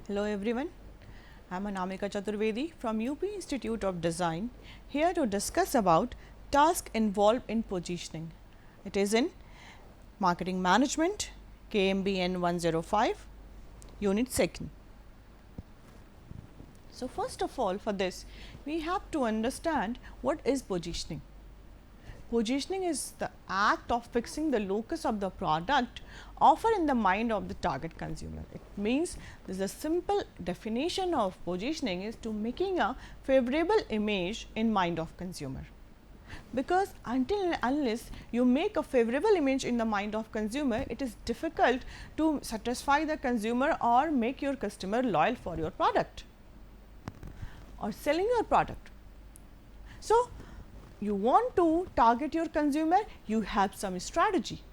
Hello everyone, I am Anamika Chaturvedi from UP Institute of Design, here to discuss about task involved in positioning. It is in Marketing Management, KMBN 105, Unit 2nd. So, first of all, for this we have to understand what is positioning. Positioning is the act of fixing the locus of the product offer in the mind of the target consumer. It means this is a simple definition of positioning is to making a favorable image in mind of consumer. Because until and unless you make a favorable image in the mind of consumer, it is difficult to satisfy the consumer or make your customer loyal for your product or selling your product. So, you want to target your consumer, you have some strategy.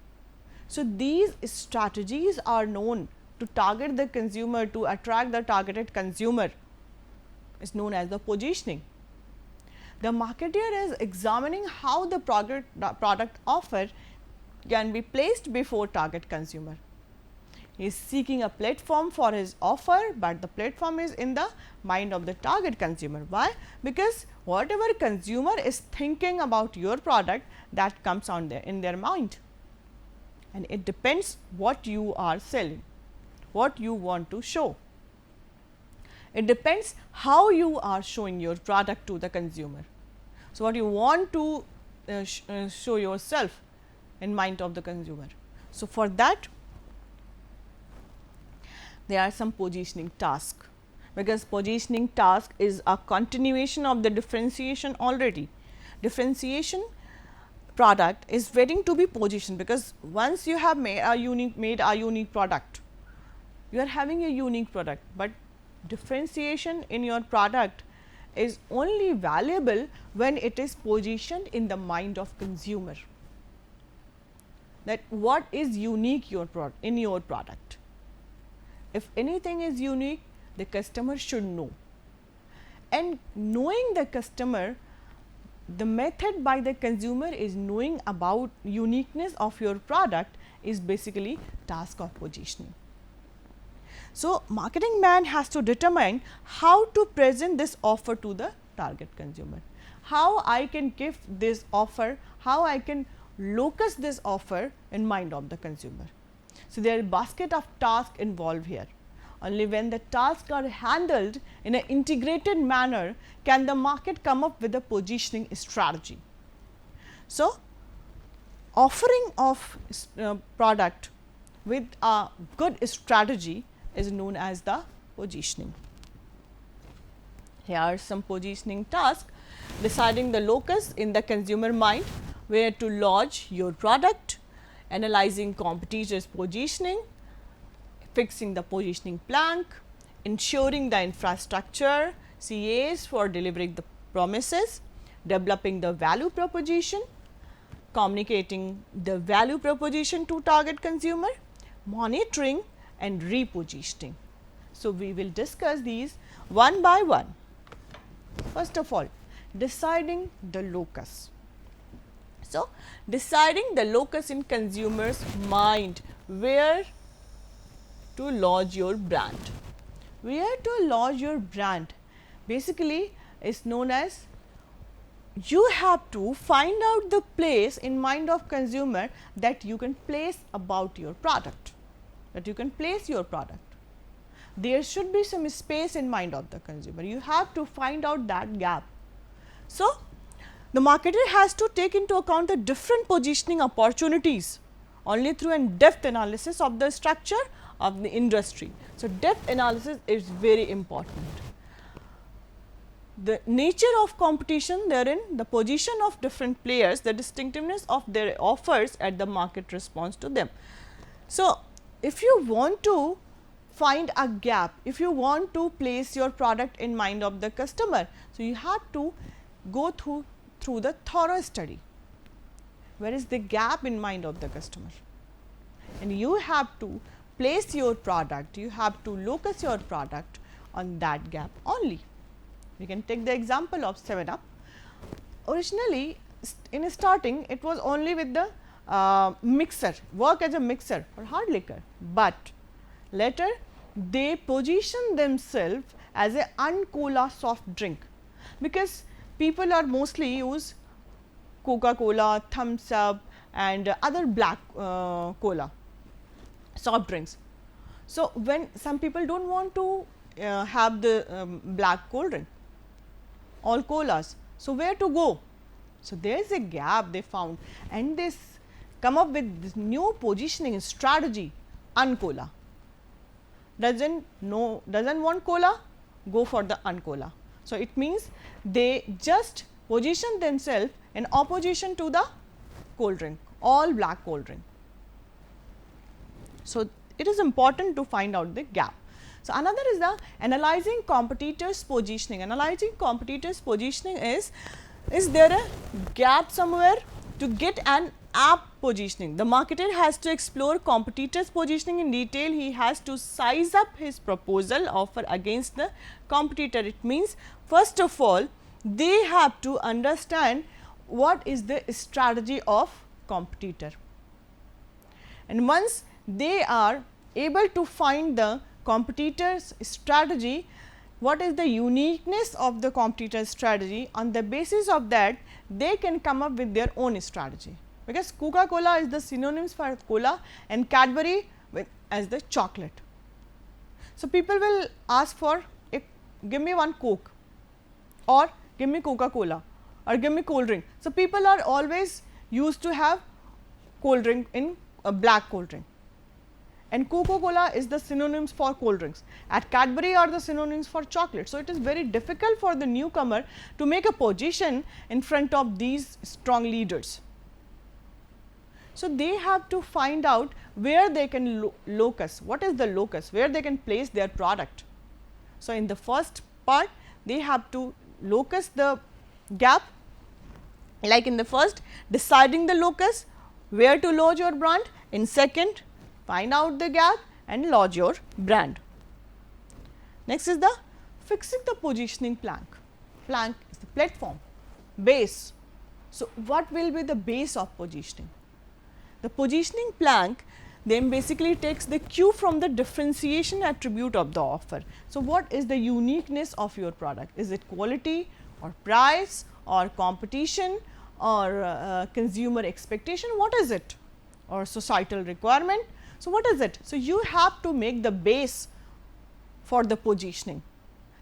So, these strategies are known to target the consumer, to attract the targeted consumer, is known as the positioning. The marketer is examining how the product offer can be placed before target consumer. He is seeking a platform for his offer, but the platform is in the mind of the target consumer. Why? Because whatever consumer is thinking about your product, that comes on there in their mind, and it depends what you are selling, what you want to show. It depends how you are showing your product to the consumer. So, what you want to show yourself in mind of the consumer. So, for that there are some positioning tasks, because positioning task is a continuation of the differentiation already. Differentiation product is waiting to be positioned, because once you have made a unique product, you are having a unique product, but differentiation in your product is only valuable when it is positioned in the mind of consumer, that what is unique in your product. If anything is unique, the customer should know, and knowing the customer, the method by the consumer is knowing about uniqueness of your product is basically task of positioning. So, marketing man has to determine how to present this offer to the target consumer, how I can give this offer, how I can locus this offer in mind of the consumer. So, there are basket of tasks involved here. Only when the tasks are handled in an integrated manner can the market come up with a positioning strategy. So, offering of product with a good strategy is known as the positioning. Here are some positioning tasks: deciding the locus in the consumer mind where to lodge your product, analyzing competitors' positioning, fixing the positioning plank, ensuring the infrastructure CAs for delivering the promises, developing the value proposition, communicating the value proposition to target consumer, monitoring and repositioning. So, we will discuss these one by one. First of all, deciding the locus. So, deciding the locus in consumer's mind where to lodge your brand. Where to lodge your brand basically is known as, you have to find out the place in mind of consumer that you can place about your product, that you can place your product. There should be some space in mind of the consumer, you have to find out that gap. So, the marketer has to take into account the different positioning opportunities only through in depth analysis of the structure of the industry. So, depth analysis is very important. The nature of competition therein, the position of different players, the distinctiveness of their offers at the market response to them. So, if you want to find a gap, if you want to place your product in mind of the customer, so you have to go through the thorough study. Where is the gap in mind of the customer? And you have to place your product, you have to locus your product on that gap only. We can take the example of 7-Up. Originally, in starting, it was only with the mixer, work as a mixer for hard liquor, but later they position themselves as a uncola soft drink, because people are mostly use Coca-Cola, Thumbs Up and other black cola soft drinks. So, when some people do not want to have the black cold drink, all colas. So, where to go? So, there is a gap they found, and they come up with this new positioning strategy, uncola. Doesn't want cola, go for the uncola. So, it means they just position themselves in opposition to the cold drink, all black cold drink. So, it is important to find out the gap. So, another is the analyzing competitors positioning. Analyzing competitors positioning is there a gap somewhere to get an apt positioning? The marketer has to explore competitors positioning in detail. He has to size up his proposal offer against the competitor. It means first of all they have to understand what is the strategy of competitor, and once they are able to find the competitor's strategy, what is the uniqueness of the competitor's strategy, on the basis of that they can come up with their own strategy, because Coca-Cola is the synonyms for cola and Cadbury as the chocolate. So, people will ask for give me one Coke or give me Coca-Cola or give me cold drink. So, people are always used to have cold drink in a black cold drink, and Coca-Cola is the synonyms for cold drinks, at Cadbury are the synonyms for chocolate. So, it is very difficult for the newcomer to make a position in front of these strong leaders. So, they have to find out where they can locus, what is the locus, where they can place their product. So, in the first part they have to locus the gap, like in the first deciding the locus, where to lodge your brand, in second find out the gap and lodge your brand. Next is the fixing the positioning plank. Plank is the platform, base. So, what will be the base of positioning? The positioning plank then basically takes the cue from the differentiation attribute of the offer. So, what is the uniqueness of your product? Is it quality or price or competition or consumer expectation? What is it? Or societal requirement? So, what is it? So, you have to make the base for the positioning,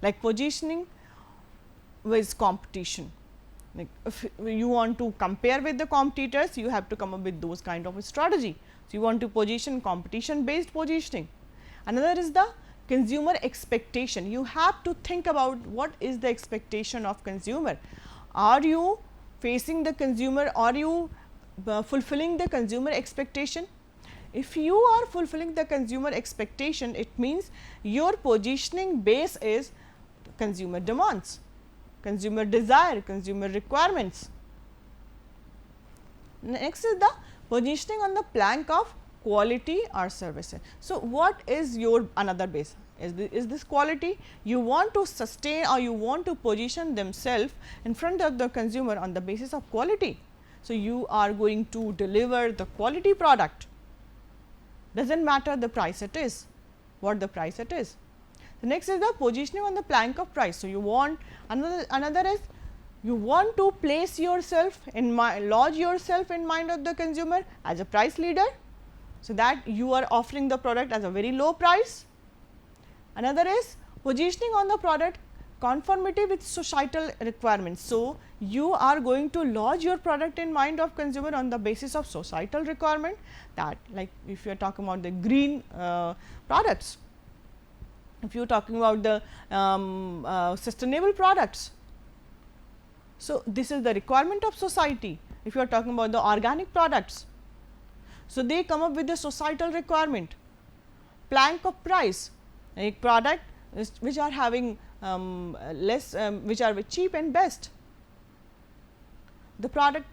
like positioning with competition. Like if you want to compare with the competitors, you have to come up with those kind of a strategy. So, you want to position competition based positioning. Another is the consumer expectation. You have to think about what is the expectation of consumer. Are you facing the consumer? Are you fulfilling the consumer expectation? If you are fulfilling the consumer expectation, it means your positioning base is consumer demands, consumer desire, consumer requirements. Next is the positioning on the plank of quality or services. So, what is your another base? Is this quality? You want to sustain or you want to position themselves in front of the consumer on the basis of quality. So, you are going to deliver the quality product, does not matter the price it is, what the price it is. The next is the positioning on the plank of price. So, you want another is you want to place yourself in lodge yourself in mind of the consumer as a price leader. So, that you are offering the product as a very low price. Another is positioning on the product conformity with societal requirements. So, you are going to lodge your product in mind of consumer on the basis of societal requirement, that like if you are talking about the green products, if you are talking about the sustainable products. So, this is the requirement of society. If you are talking about the organic products, so they come up with the societal requirement. Plank of price, like product which are having less, which are cheap and best. The product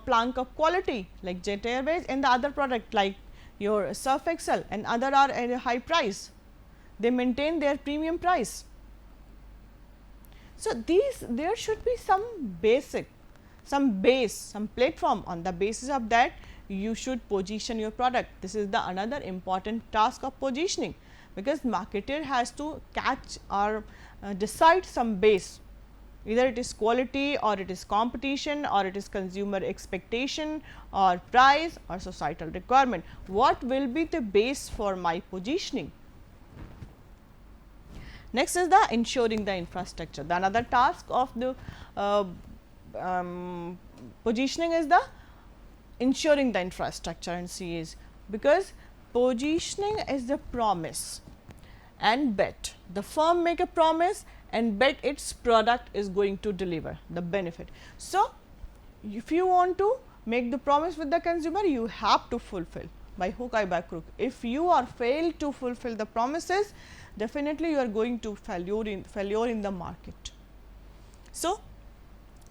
plank of quality, like Jet Airways, and the other product like your Surf Excel and other are at a high price, they maintain their premium price. So, there should be some basic, some base, some platform, on the basis of that you should position your product. This is the another important task of positioning, because marketer has to catch or decide some base, either it is quality or it is competition or it is consumer expectation or price or societal requirement. What will be the base for my positioning? Next is the ensuring the infrastructure. The another task of the positioning is the ensuring the infrastructure and CAs, because positioning is the promise and bet. The firm make a promise and bet its product is going to deliver the benefit. So, if you want to make the promise with the consumer, you have to fulfill by hook or by crook. If you are failed to fulfill the promises, definitely you are going to failure in the market. So,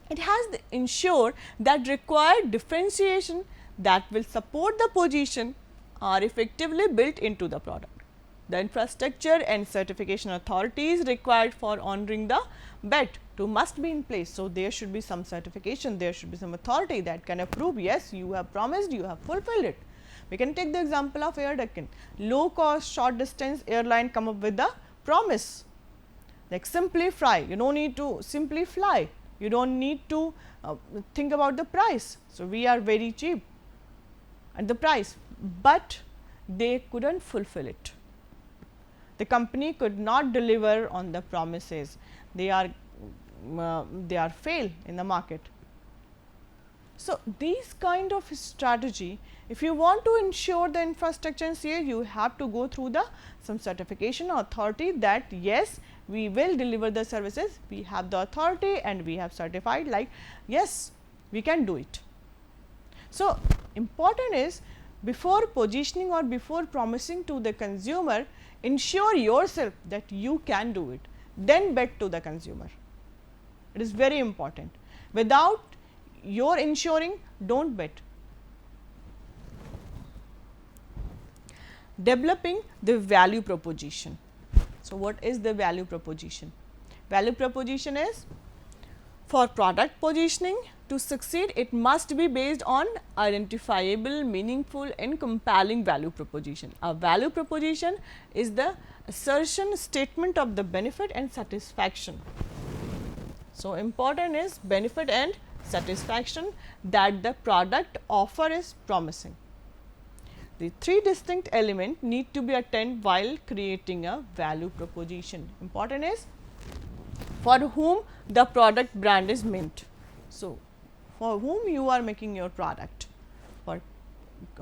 it has the ensure that required differentiation that will support the position are effectively built into the product. The infrastructure and certification authorities required for honoring the bet to must be in place. So, there should be some certification, there should be some authority that can approve, yes, you have promised, you have fulfilled it. We can take the example of Air Deccan, low cost short distance airline come up with the promise like simply fly, you don't need to simply fly, you don't need to think about the price. So, we are very cheap at the price, but they could not fulfill it. The company could not deliver on the promises, they are fail in the market. So, these kind of strategy, if you want to ensure the infrastructure and CA, you have to go through the some certification authority that yes, we will deliver the services, we have the authority and we have certified like yes, we can do it. So, important is before positioning or before promising to the consumer, ensure yourself that you can do it, then bet to the consumer. It is very important. Without your ensuring, don't bet. Developing the value proposition. So, what is the value proposition? Value proposition is for product positioning to succeed, it must be based on identifiable, meaningful and compelling value proposition. A value proposition is the assertion statement of the benefit and satisfaction. So, important is benefit and satisfaction that the product offer is promising. The three distinct elements need to be attained while creating a value proposition. Important is for whom the product brand is meant. So, for whom you are making your product, for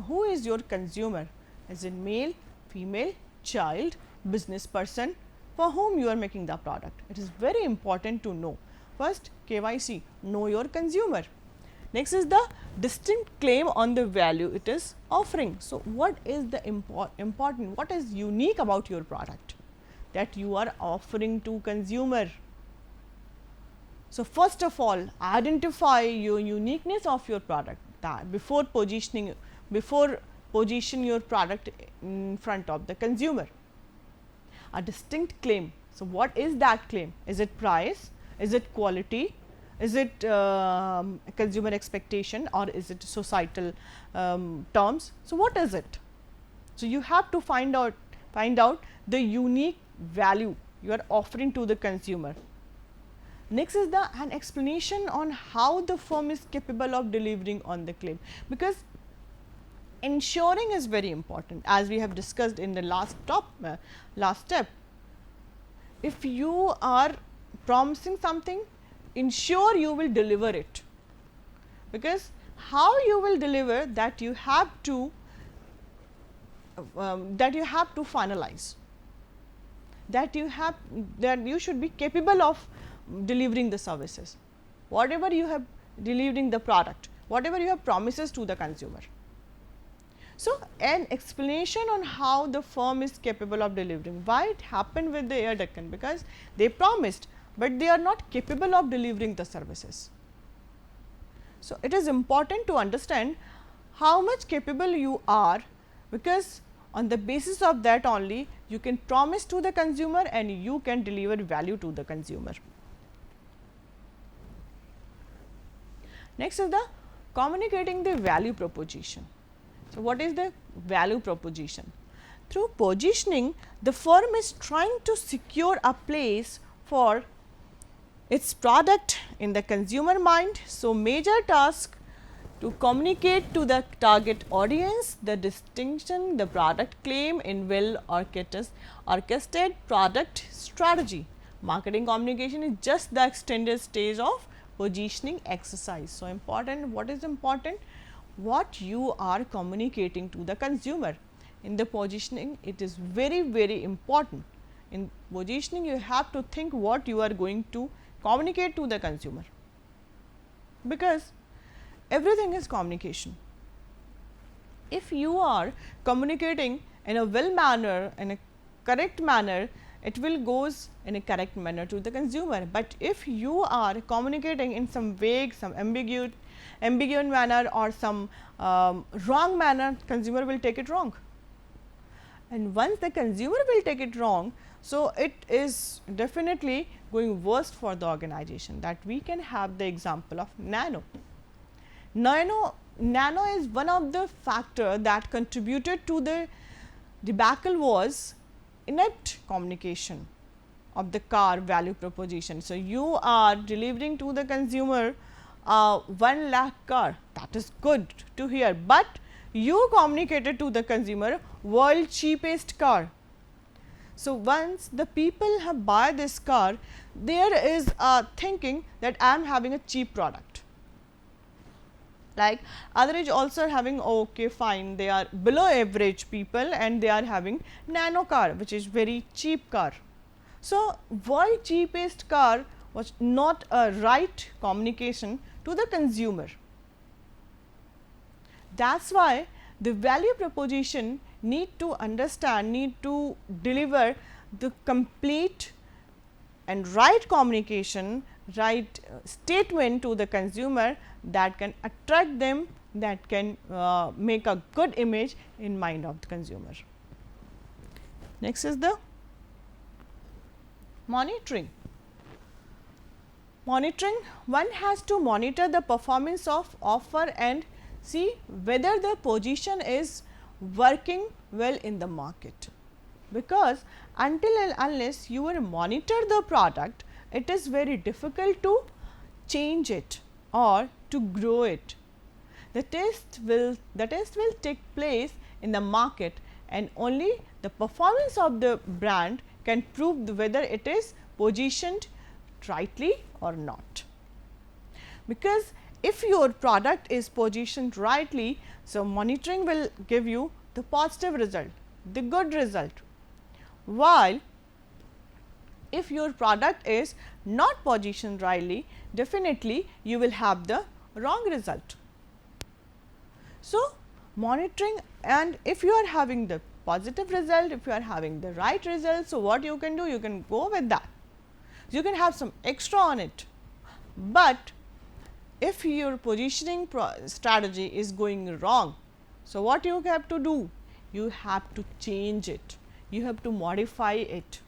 who is your consumer, is it male, female, child, business person, for whom you are making the product. It is very important to know. First, KYC, know your consumer. Next is the distinct claim on the value it is offering. So, what is the important, what is unique about your product that you are offering to consumer? So, first of all, identify your uniqueness of your product that before position your product in front of the consumer. A distinct claim. So, what is that claim? Is it price? Is it quality? Is it consumer expectation or is it societal terms? So, what is it? So, you have to find out the unique value you are offering to the consumer. Next is an explanation on how the firm is capable of delivering on the claim, because ensuring is very important as we have discussed in the last step. If you are promising something, ensure you will deliver it, because how you will deliver that you have to finalize, that you should be capable of delivering the services, whatever you have delivering the product, whatever you have promises to the consumer. So, an explanation on how the firm is capable of delivering, why it happened with the Air Deccan, because they promised, but they are not capable of delivering the services. So, it is important to understand how much capable you are, because on the basis of that only you can promise to the consumer and you can deliver value to the consumer. Next is the communicating the value proposition. So, what is the value proposition? Through positioning, the firm is trying to secure a place for its product in the consumer mind. So, major task to communicate to the target audience the distinction, the product claim in well orchestrated product strategy. Marketing communication is just the extended stage of positioning exercise. So, important, what is important? What you are communicating to the consumer. In the positioning, it is very, very important. In positioning, you have to think what you are going to communicate to the consumer, because everything is communication. If you are communicating in a well manner, in a correct manner, it will goes in a correct manner to the consumer. But if you are communicating in some vague, some ambiguous manner or some wrong manner, consumer will take it wrong. And once the consumer will take it wrong, so it is definitely going worst for the organization. That we can have the example of Nano. Nano is one of the factor that contributed to the debacle was inept communication of the car value proposition. So, you are delivering to the consumer 1 lakh car, that is good to hear, but you communicated to the consumer world cheapest car. So, once the people have buy this car, there is a thinking that I am having a cheap product. Like other is also having, okay fine, they are below average people and they are having Nano car, which is very cheap car. So, world cheapest car was not a right communication to the consumer. That is why the value proposition need to understand, need to deliver the complete and right communication, right statement to the consumer that can attract them, that can make a good image in mind of the consumer. Next is the monitoring. Monitoring, one has to monitor the performance of offer and see whether the position is working well in the market, because until and unless you will monitor the product, it is very difficult to change it or to grow it. The test will take place in the market, and only the performance of the brand can prove whether it is positioned rightly or not. Because if your product is positioned rightly, so monitoring will give you the positive result, the good result, while if your product is not positioned rightly, definitely you will have the wrong result. So, monitoring, and if you are having the positive result, if you are having the right result, so what you can do? You can go with that. You can have some extra on it, but if your positioning strategy is going wrong, so what you have to do? You have to change it, you have to modify it,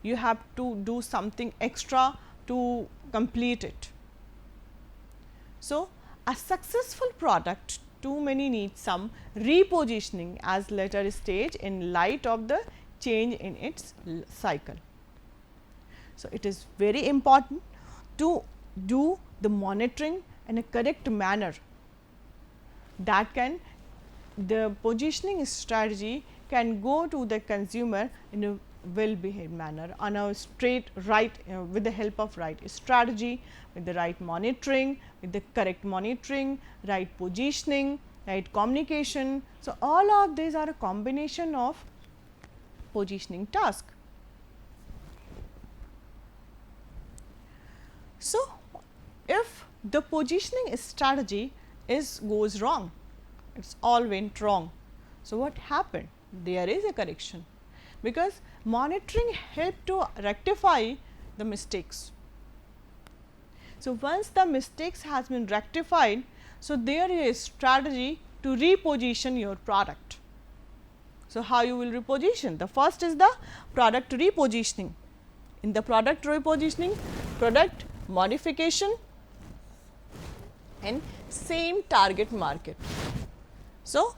you have to do something extra to complete it. So, a successful product too many needs some repositioning as later stage in light of the change in its cycle. So, it is very important to do the monitoring in a correct manner, that can the positioning strategy can go to the consumer in a well behaved manner, on a straight right with the help of right strategy, with the right monitoring, with the correct monitoring, right positioning, right communication. So, all of these are a combination of positioning task. So, if the positioning strategy goes wrong, it's all went wrong. So, what happened? There is a correction, because monitoring help to rectify the mistakes. So, once the mistakes has been rectified, so there is a strategy to reposition your product. So, how you will reposition? The first is the product repositioning. In the product repositioning, product modification and same target market. So,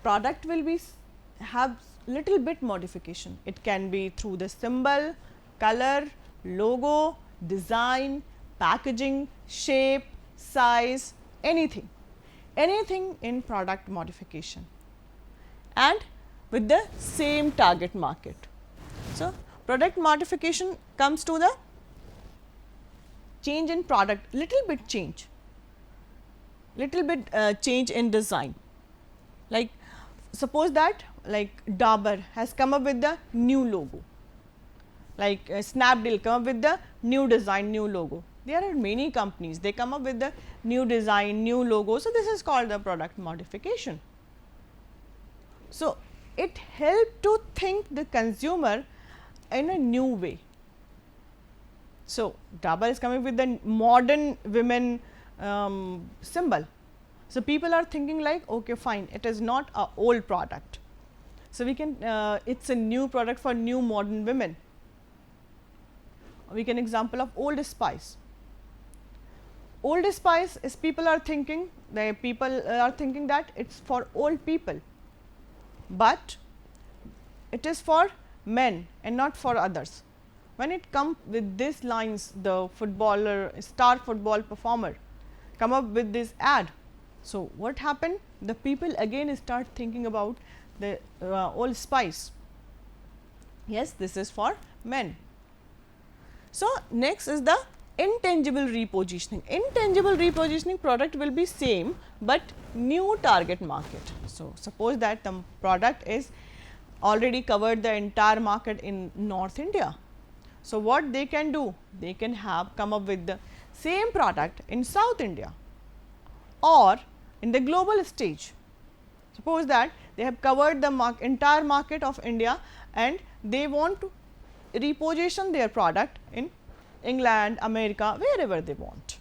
product will be have little bit modification. It can be through the symbol, color, logo, design, packaging, shape, size, anything, anything in product modification, and with the same target market. So, product modification comes to the change in product, little bit change, little bit change in design. Like suppose that like Dabur has come up with the new logo, like Snapdeal come up with the new design, new logo. There are many companies, they come up with the new design, new logo. So, this is called the product modification. So, it helped to think the consumer in a new way. So, Dabur is coming with the modern women symbol. So, people are thinking like, okay, fine, it is not a old product. So, we can it's a new product for new modern women. We can example of Old Spice. Old Spice is people are thinking that it's for old people, but it is for men and not for others. When it comes with these lines, the footballer, star football performer come up with this ad. So, what happened? The people again start thinking about the Old Spice. Yes, this is for men. So, next is the intangible repositioning. Intangible repositioning product will be same, but new target market. So, suppose that the product is already covered the entire market in North India. So, what they can do? They can have come up with the same product in South India or in the global stage. Suppose that they have covered the entire market of India and they want to reposition their product in England, America, wherever they want.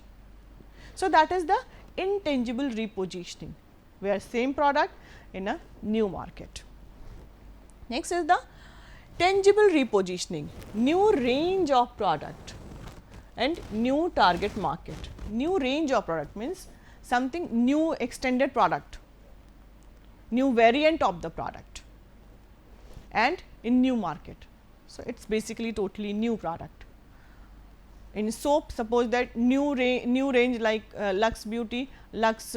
So, that is the intangible repositioning, where same product in a new market. Next is the tangible repositioning, new range of product and new target market. New range of product means something new, extended product, new variant of the product and in new market. So, it is basically totally new product. In soap, suppose that new range like Lux Beauty, Lux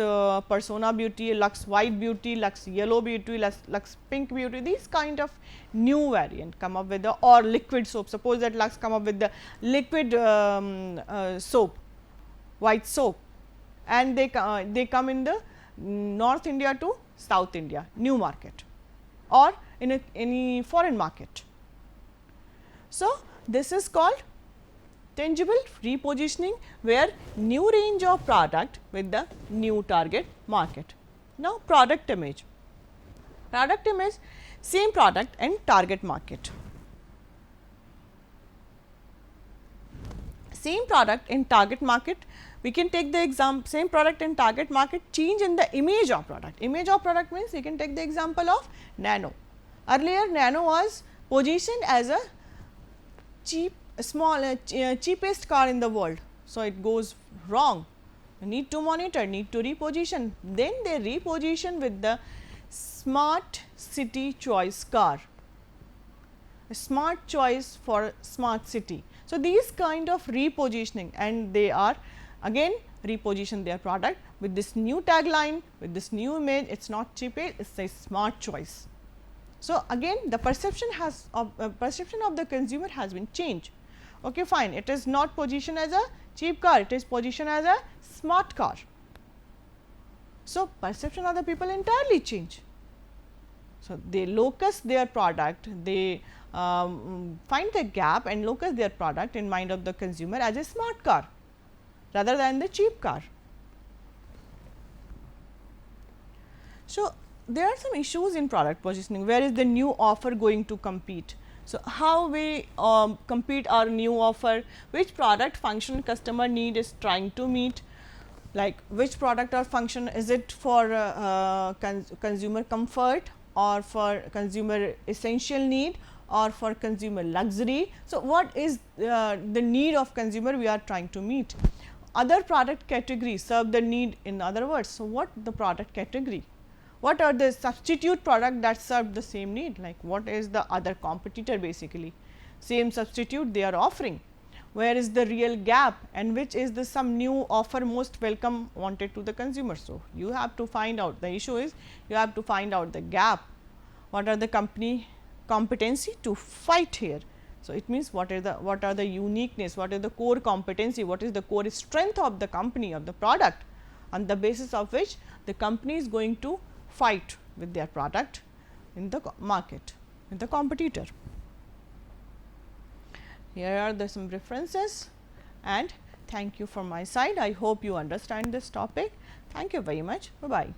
Persona Beauty, Lux White Beauty, Lux Yellow Beauty, Lux Pink Beauty, these kind of new variant come up with the, or liquid soap. Suppose that Lux come up with the liquid soap, white soap, and they come in the North India to South India, new market, or in any foreign market. So, this is called tangible repositioning, where new range of product with the new target market. Now, product image. Product image, same product and target market. Same product in target market, we can take the example, same product in target market, change in the image of product. Image of product means you can take the example of Nano. Earlier Nano was positioned as a cheapest car in the world. So, it goes wrong, need to monitor, need to reposition. Then they reposition with the smart city choice car, a smart choice for smart city. So, these kind of repositioning, and they are again reposition their product with this new tagline, with this new image. It is not cheap, it is a smart choice. So, again the perception of the consumer has been changed. Okay, fine, it is not positioned as a cheap car, it is positioned as a smart car. So, perception of the people entirely change. So, they locus their product, they find the gap and locus their product in mind of the consumer as a smart car rather than the cheap car. So, there are some issues in product positioning. Where is the new offer going to compete? So, how we compete our new offer, which product function customer need is trying to meet, like which product or function, is it for consumer comfort or for consumer essential need or for consumer luxury. So, what is the need of consumer we are trying to meet? Other product categories serve the need, in other words. So, what the product category? what are the substitute product that serve the same need, like what is the other competitor basically, same substitute they are offering, where is the real gap and which is the some new offer most welcome wanted to the consumer. So, you have to find out, the issue is you have to find out the gap, what are the company competency to fight here. So, it means what are the uniqueness, what is the core competency, what is the core strength of the company, of the product, on the basis of which the company is going to fight with their product in the market, with the competitor. Here are the some references, and thank you from my side. I hope you understand this topic. Thank you very much. Bye bye.